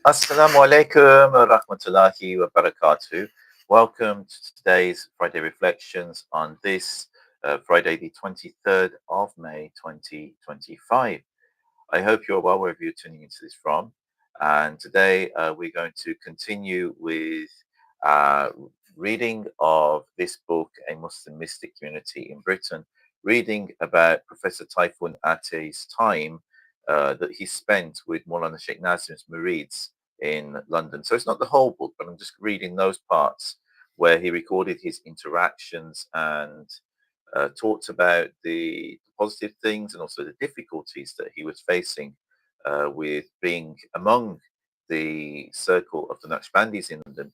Assalamu alaikum wa rahmatullahi wa barakatuh. Welcome to today's Friday Reflections on this Friday, the 23rd of May 2025. I hope you're well wherever you're tuning into this from. And today we're going to continue with uh, reading of this book, A Muslim Mystic Community in Britain, reading about Professor Tayfun Atay's time that he spent with Maulana Shaykh Nazim's murids in London. So it's not the whole book, but I'm just reading those parts where he recorded his interactions and talked about the positive things and also the difficulties that he was facing with being among the circle of the Naqshbandis in London,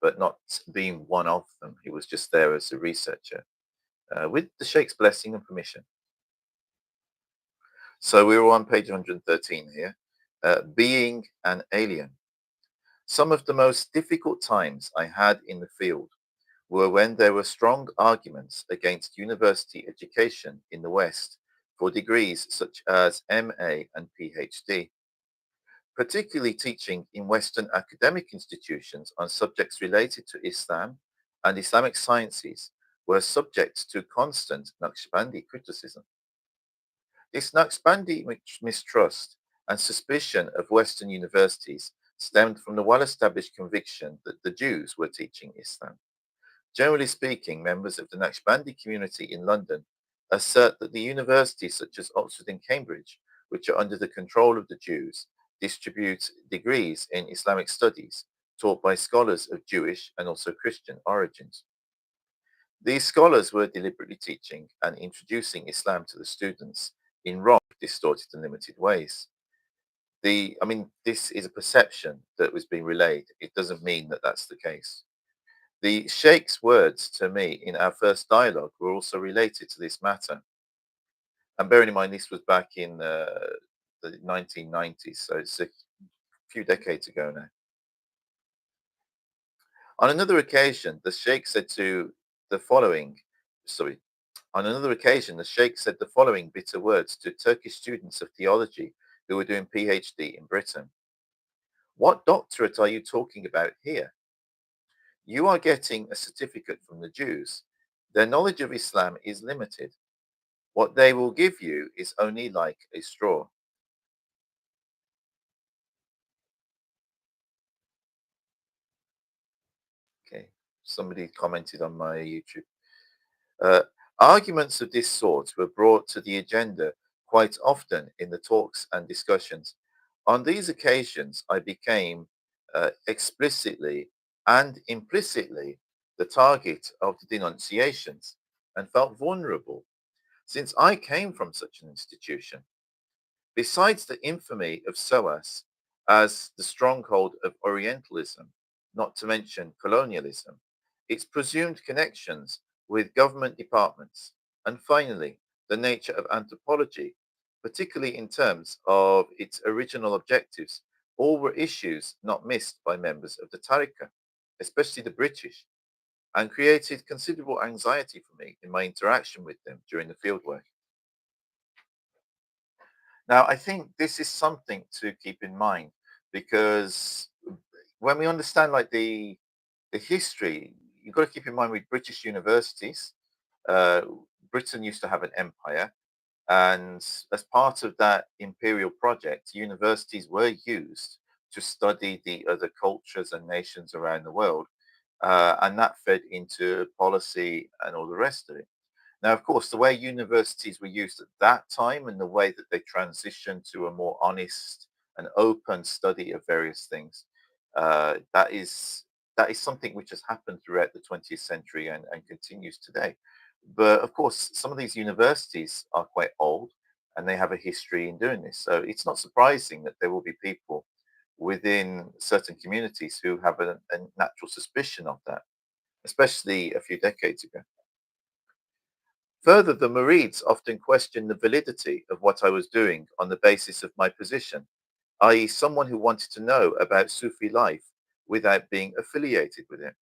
but not being one of them. He was just there as a researcher with the Sheikh's blessing and permission. So we were on page 113 here. Being an alien. Some of the most difficult times I had in the field were when there were strong arguments against university education in the West for degrees such as MA and PhD, particularly teaching in Western academic institutions on subjects related to Islam and Islamic sciences were subject to constant Naqshbandi criticism. This Naqshbandi mistrust and suspicion of Western universities stemmed from the well-established conviction that the Jews were teaching Islam. Generally speaking, members of the Naqshbandi community in London assert that the universities such as Oxford and Cambridge, which are under the control of the Jews, distribute degrees in Islamic studies taught by scholars of Jewish and also Christian origins. These scholars were deliberately teaching and introducing Islam to the students in wrong, distorted and limited ways. This is a perception that was being relayed. It doesn't mean that that's the case. The Sheikh's words to me in our first dialogue were also related to this matter. And bearing in mind, this was back in the 1990s, so it's a few decades ago now. On another occasion, the Sheikh said the following, sorry, on another occasion, the Sheikh said the following bitter words to Turkish students of theology who were doing PhD in Britain. What doctorate are you talking about here? You are getting a certificate from the Jews. Their knowledge of Islam is limited. What they will give you is only like a straw. Okay, somebody commented on my YouTube. Uh, Arguments of this sort were brought to the agenda quite often in the talks and discussions. On these occasions, I became explicitly and implicitly the target of the denunciations and felt vulnerable since I came from such an institution. Besides the infamy of SOAS as the stronghold of Orientalism, not to mention colonialism, its presumed connections with government departments, and finally, the nature of anthropology, particularly in terms of its original objectives, all were issues not missed by members of the tariqah, especially the British, and created considerable anxiety for me in my interaction with them during the fieldwork. Now, I think this is something to keep in mind because when we understand like the history, you've got to keep in mind with British universities, uh, Britain used to have an empire, and as part of that imperial project, universities were used to study the other cultures and nations around the world, and that fed into policy and all the rest of it. Now, of course, the way universities were used at that time and the way that they transitioned to a more honest and open study of various things, that is something which has happened throughout the 20th century and continues today. But of course, some of these universities are quite old and they have a history in doing this. So it's not surprising that there will be people within certain communities who have a natural suspicion of that, especially a few decades ago. Further, the Murids often questioned the validity of what I was doing on the basis of my position, i.e., someone who wanted to know about Sufi life without being affiliated with it.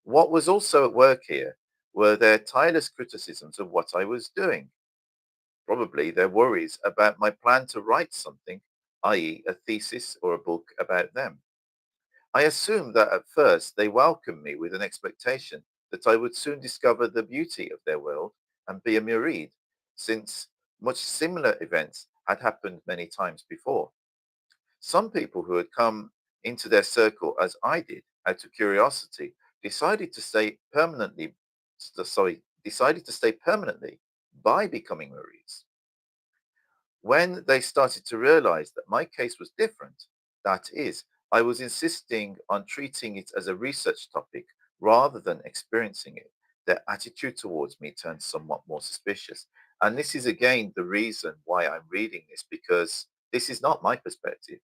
What was also at work here were their tireless criticisms of what I was doing, probably their worries about my plan to write something i.e., a thesis or a book about them. I assumed that at first they welcomed me with an expectation that I would soon discover the beauty of their world and be a murid, since much similar events had happened many times before. Some people who had come into their circle as I did out of curiosity decided to stay permanently decided to stay permanently by becoming murids. When they started to realize that my case was different, that is, I was insisting on treating it as a research topic rather than experiencing it, their attitude towards me turned somewhat more suspicious. And this is again the reason why I'm reading this, because this is not my perspective.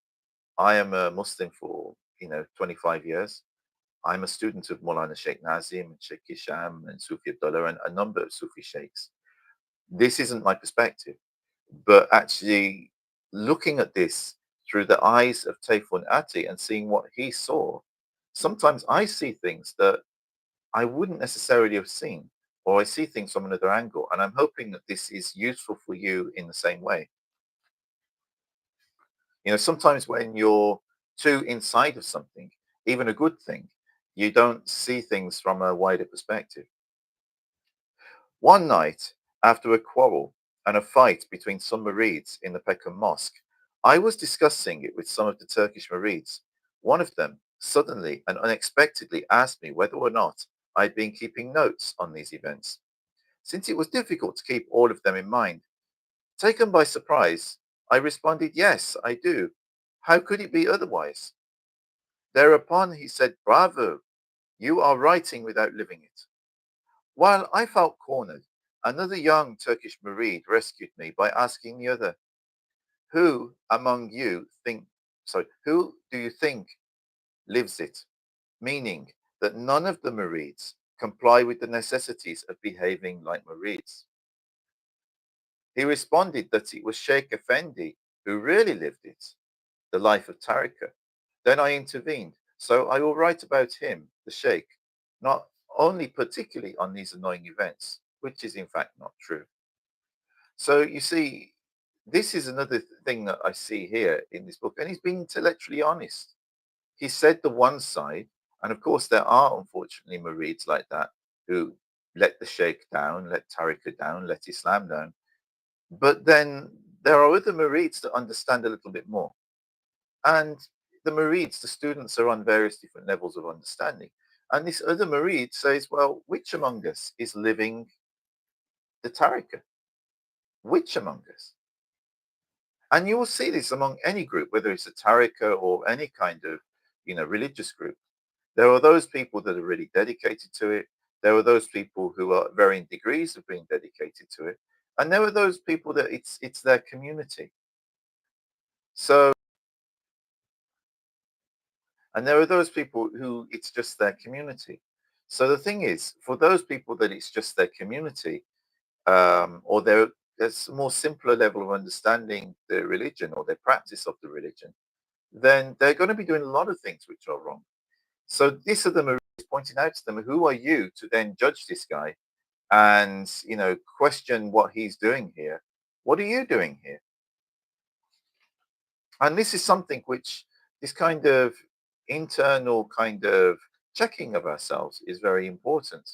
I am a Muslim for 25 years. I'm a student of Maulana Shaykh Nazim and Sheikh Hisham and Sufi Abdullah and a number of Sufi sheikhs. This isn't my perspective, but actually looking at this through the eyes of Tayfun Atay and seeing what he saw, sometimes I see things that I wouldn't necessarily have seen, or I see things from another angle. And I'm hoping that this is useful for you in the same way. Sometimes when you're too inside of something, even a good thing, you don't see things from a wider perspective. One night, after a quarrel and a fight between some murids in the Peckham Mosque, I was discussing it with some of the Turkish murids. One of them suddenly and unexpectedly asked me whether or not I'd been keeping notes on these events. Since it was difficult to keep all of them in mind, taken by surprise, I responded, "Yes, I do. How could it be otherwise?" Thereupon he said, "Bravo, you are writing without living it." While I felt cornered, another young Turkish murid rescued me by asking the other, "Who among you think, who do you think lives it?" Meaning that none of the murids comply with the necessities of behaving like murids. He responded that it was Sheikh Effendi who really lived it, the life of tariqah. Then I intervened. So I will write about him, the Sheikh, not only particularly on these annoying events, which is in fact not true. So you see, this is another thing that I see here in this book, and he's being intellectually honest. He said the one side, and of course there are unfortunately murids like that who let the Sheikh down, let tariqah down, let Islam down. But then there are other murids that understand a little bit more. And the murids, the students are on various different levels of understanding. And this other murid says, well, which among us is living the tariqah? Which among us? And you will see this among any group, whether it's a tariqah or any kind of, religious group. There are those people that are really dedicated to it. There are those people who are varying degrees of being dedicated to it. And there are those people that it's their community. So, and there are those people who it's just their community. So the thing is, for those people that it's just their community, or there's a more simpler level of understanding the religion or their practice of the religion, then they're going to be doing a lot of things which are wrong. So this of them are pointing out to them, who are you to then judge this guy and question what he's doing here? What are you doing here? And this is something which this kind of internal kind of checking of ourselves is very important.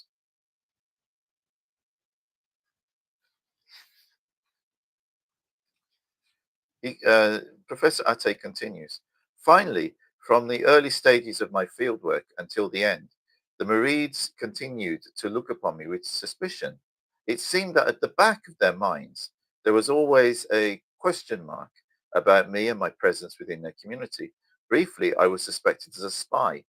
Professor Atay continues. Finally, from the early stages of my fieldwork until the end, the murids continued to look upon me with suspicion. It seemed that at the back of their minds, there was always a question mark about me and my presence within their community. Briefly, I was suspected as a spy.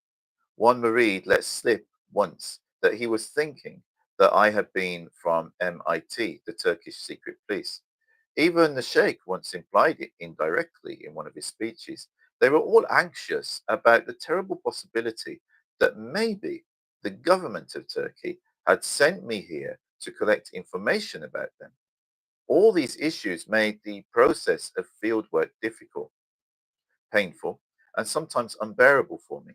One murid let slip once that he was thinking that I had been from MIT, the Turkish secret police. Even the Sheikh once implied it indirectly in one of his speeches. They were all anxious about the terrible possibility that maybe the government of Turkey had sent me here to collect information about them. All these issues made the process of fieldwork difficult, painful, and sometimes unbearable for me.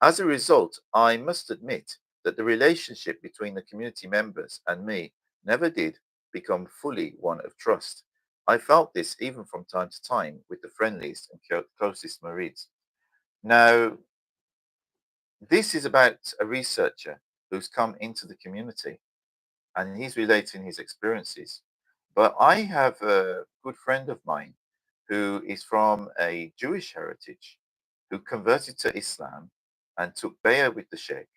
As a result, I must admit that the relationship between the community members and me never did become fully one of trust. I felt this even from time to time with the friendliest and closest murids. Now, this is about a researcher who's come into the community and he's relating his experiences. But I have a good friend of mine who is from a Jewish heritage who converted to Islam and took bay'ah with the Sheikh.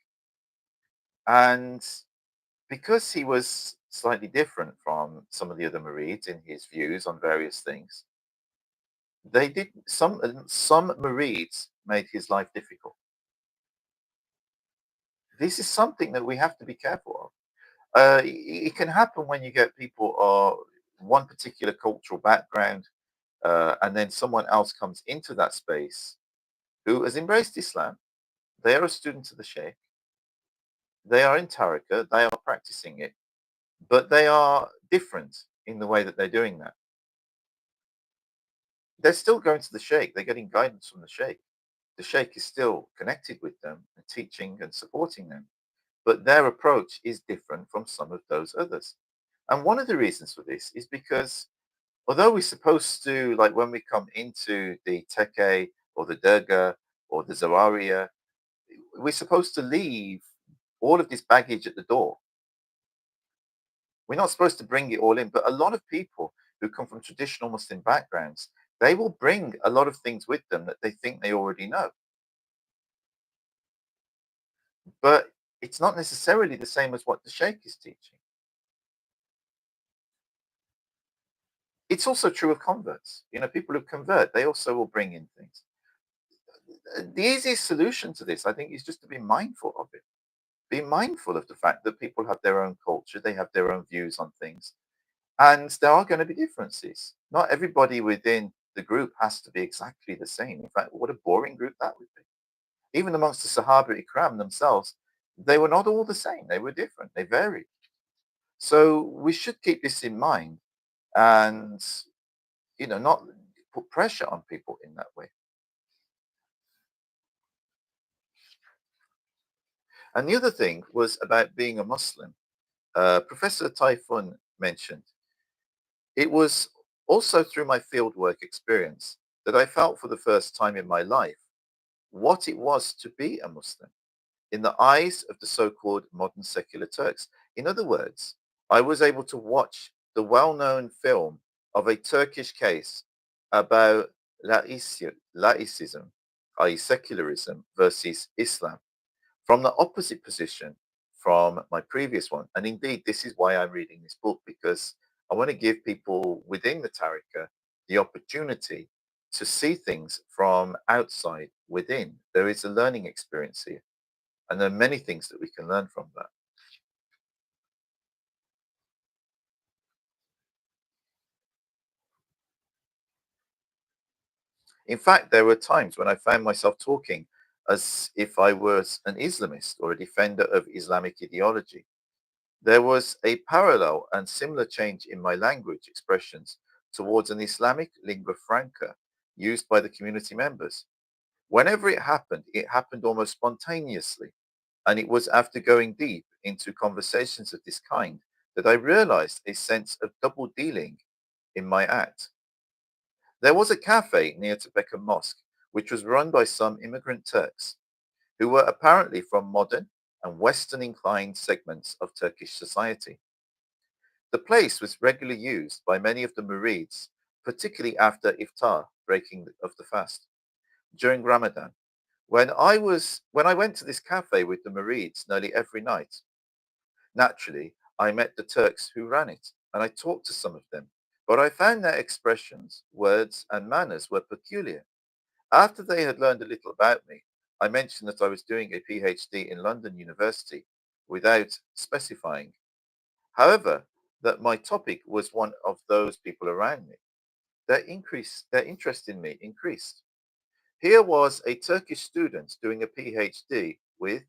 And because he was slightly different from some of the other Marids in his views on various things, they did some Marids made his life difficult. This is something that we have to be careful of. It can happen when you get people of one particular cultural background, and then someone else comes into that space who has embraced Islam. They are a student of the Sheikh. They are in tariqah. They are practicing it, but they are different in the way that they're doing that. They're still going to the Sheikh. They're getting guidance from the Sheikh. The Sheikh is still connected with them and teaching and supporting them, but their approach is different from some of those others. And one of the reasons for this is because although we're supposed to, like when we come into the Teke or the Durga or the Zawaria, we're supposed to leave all of this baggage at the door. We're not supposed to bring it all in, but a lot of people who come from traditional Muslim backgrounds, they will bring a lot of things with them that they think they already know. But it's not necessarily the same as what the Sheikh is teaching. It's also true of converts. You know, people who convert, they also will bring in things. The easiest solution to this, I think, is just to be mindful of it. Be mindful of the fact that people have their own culture, they have their own views on things, and there are going to be differences. Not everybody within the group has to be exactly the same. In fact, what a boring group that would be. Even amongst the Sahaba Ikram themselves, they were not all the same. They were different. They varied. So we should keep this in mind and, not put pressure on people in that way. And the other thing was about being a Muslim. Professor Tayfun mentioned it was also through my fieldwork experience that I felt for the first time in my life what it was to be a Muslim in the eyes of the so-called modern secular Turks. In other words, I was able to watch the well-known film of a Turkish case about Laicism, i.e. secularism versus Islam, from the opposite position from my previous one. And indeed, this is why I'm reading this book, because I want to give people within the Tariqah the opportunity to see things from outside within. There is a learning experience here, and there are many things that we can learn from that. In fact, there were times when I found myself talking as if I was an Islamist or a defender of Islamic ideology. There was a parallel and similar change in my language expressions towards an Islamic lingua franca used by the community members. Whenever it happened almost spontaneously. And it was after going deep into conversations of this kind that I realized a sense of double dealing in my act. There was a cafe near to Beckham Mosque, which was run by some immigrant Turks who were apparently from modern and Western inclined segments of Turkish society. The place was regularly used by many of the murids, particularly after iftar, breaking of the fast, during Ramadan. When I went to this cafe with the murids nearly every night, naturally I met the Turks who ran it, and I talked to some of them. But I found their expressions, words, and manners were peculiar. After they had learned a little about me, I mentioned that I was doing a PhD in London University without specifying. However, that my topic was one of those people around me. Their interest in me increased. Here was a Turkish student doing a PhD with,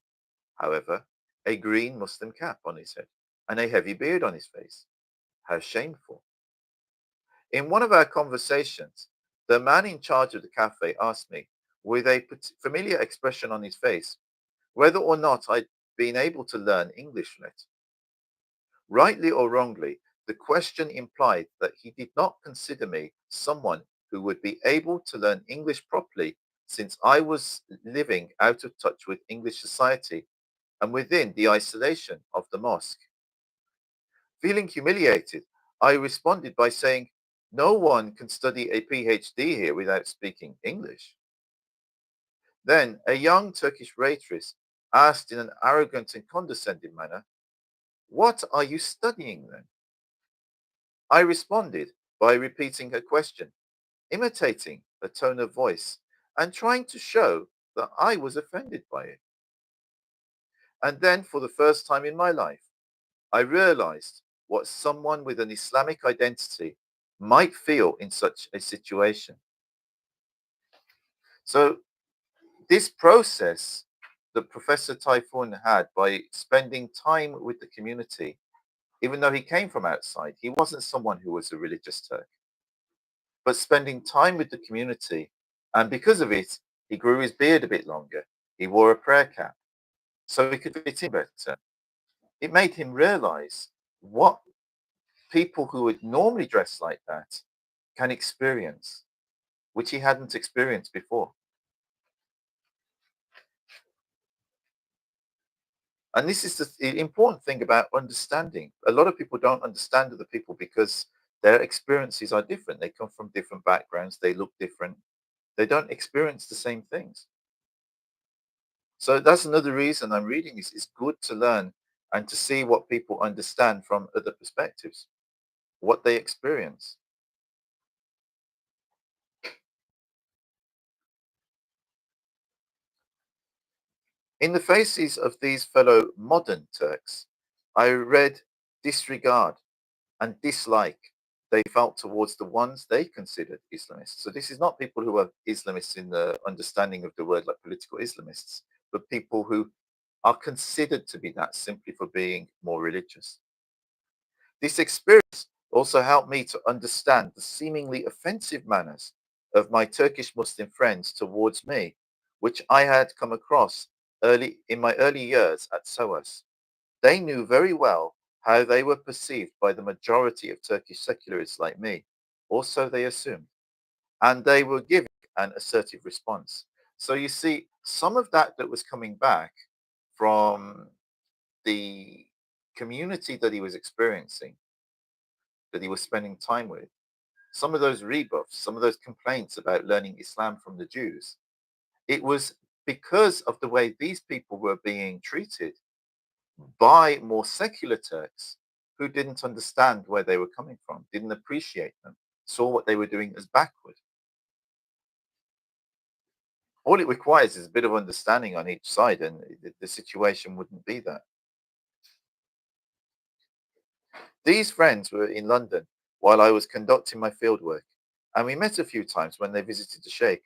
however, a green Muslim cap on his head and a heavy beard on his face. How shameful. In one of our conversations, the man in charge of the cafe asked me, with a familiar expression on his face, whether or not I'd been able to learn English yet. Rightly or wrongly, The question implied that he did not consider me someone who would be able to learn English properly since I was living out of touch with English society and within the isolation of the mosque. Feeling humiliated, I responded by saying, "No one can study a PhD here without speaking English." Then a young Turkish waitress asked in an arrogant and condescending manner, "What are you studying then?" I responded by repeating her question, imitating her tone of voice, and trying to show that I was offended by it. And then, for the first time in my life, I realized what someone with an Islamic identity might feel in such a situation. So, this process that Professor Tayfun had by spending time with the community, even though he came from outside, he wasn't someone who was a religious Turk, but spending time with the community, and because of it, he grew his beard a bit longer. He wore a prayer cap so he could fit in better. It made him realize what people who would normally dress like that can experience, which he hadn't experienced before. And this is the important thing about understanding. A lot of people don't understand other people because their experiences are different. They come from different backgrounds, they look different, they don't experience the same things. So that's another reason I'm reading this. It's good to learn and to see what people understand from other perspectives, what they experience. In the faces of these fellow modern Turks, I read disregard and dislike they felt towards the ones they considered Islamists. So this is not people who are Islamists in the understanding of the word like political Islamists, but people who are considered to be that simply for being more religious. This experience also helped me to understand the seemingly offensive manners of my Turkish Muslim friends towards me, which I had come across early in my early years at SOAS. They knew very well how they were perceived by the majority of Turkish secularists like me, or so they assumed, and they were giving an assertive response. So you see, some of that was coming back from the community that he was experiencing, that he was spending time with, some of those rebuffs, some of those complaints about learning Islam from the Jews, it was because of the way these people were being treated by more secular Turks who didn't understand where they were coming from, didn't appreciate them, saw what they were doing as backward. All it requires is a bit of understanding on each side, and the situation wouldn't be that. These friends were in London while I was conducting my fieldwork, and we met a few times when they visited the Sheikh.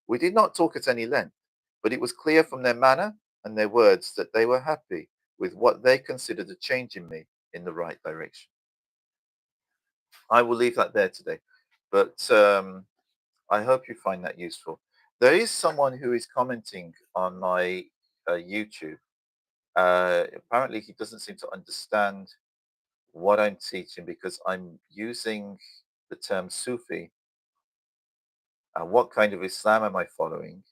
We did not talk at any length, but it was clear from their manner and their words that they were happy with what they considered a change in me in the right direction. I will leave that there today, but I hope you find that useful. There is someone who is commenting on my YouTube. Apparently, he doesn't seem to understand what I'm teaching because I'm using the term Sufi. What kind of Islam am I following?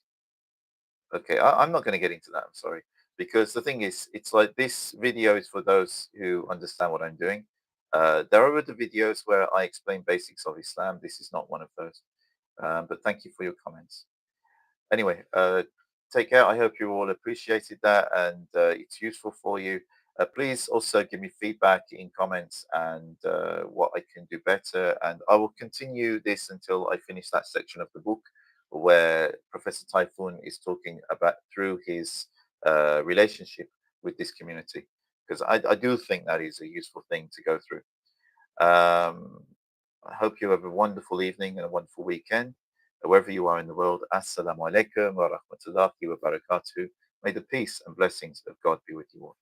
Okay, I'm not going to get into that. I'm sorry. Because the thing is, it's like this video is for those who understand what I'm doing. There are other videos where I explain basics of Islam. This is not one of those. But thank you for your comments. Anyway, take care. I hope you all appreciated that and it's useful for you. Please also give me feedback in comments and what I can do better. And I will continue this until I finish that section of the book where Professor Typhoon is talking about through his relationship with this community, because I do think that is a useful thing to go through. I hope you have a wonderful evening and a wonderful weekend. Wherever you are in the world, Assalamu alaikum wa rahmatullahi wa barakatuh. May the peace and blessings of God be with you all.